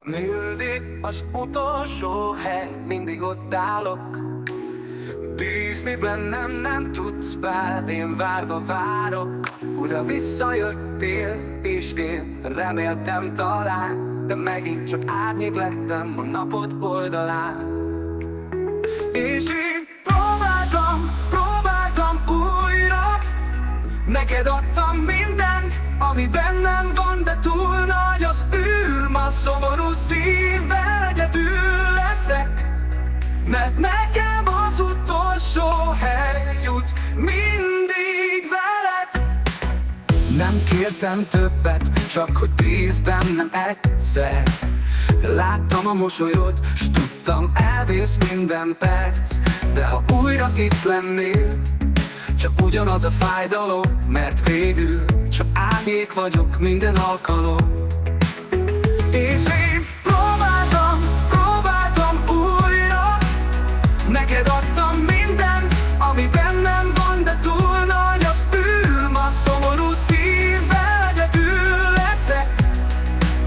Mindig az utolsó hely, mindig ott állok. Bízni bennem nem tudsz bár, én várva várok. Ura, visszajöttél, és én reméltem talán, de megint csak árnyék lettem a napod oldalán. És én próbáltam újra. Neked adtam mindent, ami bennem van, de túl nagy az űr. Ma szomorú szívvel egyedül leszek, mert nekem az utolsó hely jut mindig veled. Nem kértem többet, csak hogy bízz bennem egyszer. Láttam a mosolyod, s tudtam, elvész minden perc. De ha újra itt lennél, csak ugyanaz a fájdalom, mert végül csak árnyék vagyok minden alkalom. És én próbáltam újra. Neked adtam mindent, ami bennem van, de túl nagy az űr. Ma szomorú szívvel egyedül leszek,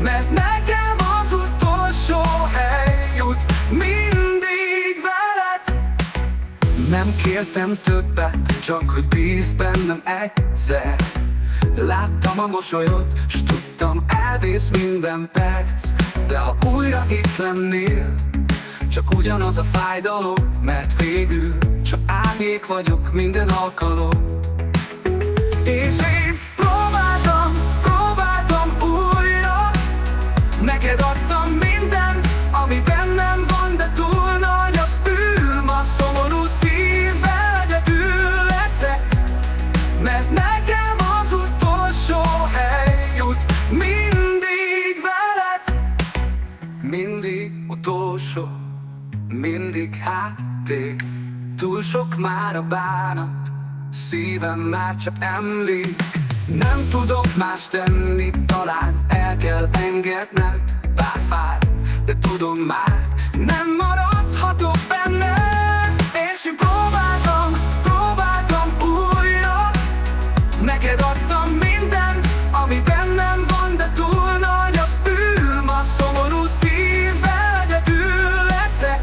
mert nekem az utolsó hely jut mindig veled. Nem kértem többet, csak hogy bízz bennem egyszer. Láttam a mosolyod, s tudtam, elvész minden perc. De ha újra itt lennél, csak ugyanaz a fájdalom, mert végül csak árnyék vagyok minden alkalom. És én próbáltam újra. Neked adtam mindent, ami bennem van, de túl nagy az űr. Ma szomorú szívvel egyedül leszek, mert nekem az utolsó hely jut mindig veled. Mindig utolsó, mindig háttér. Túl sok már a bánat, szívem már csak emlék. Nem tudok más tenni, talán el kell engednem. Bár fáj, de tudom már, nem maradhatok benne. És én próbáltam újra. Neked adtam mindent, ami bennem van, de túl nagy az űr. Ma szomorú szívvel egyedül leszek,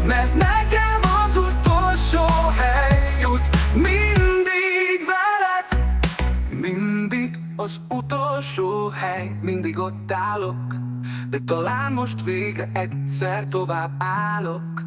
mert nekem az utolsó hely jut mindig veled. Mindig az utolsó hely, mindig ott állok, de talán most vége, egyszer tovább állok.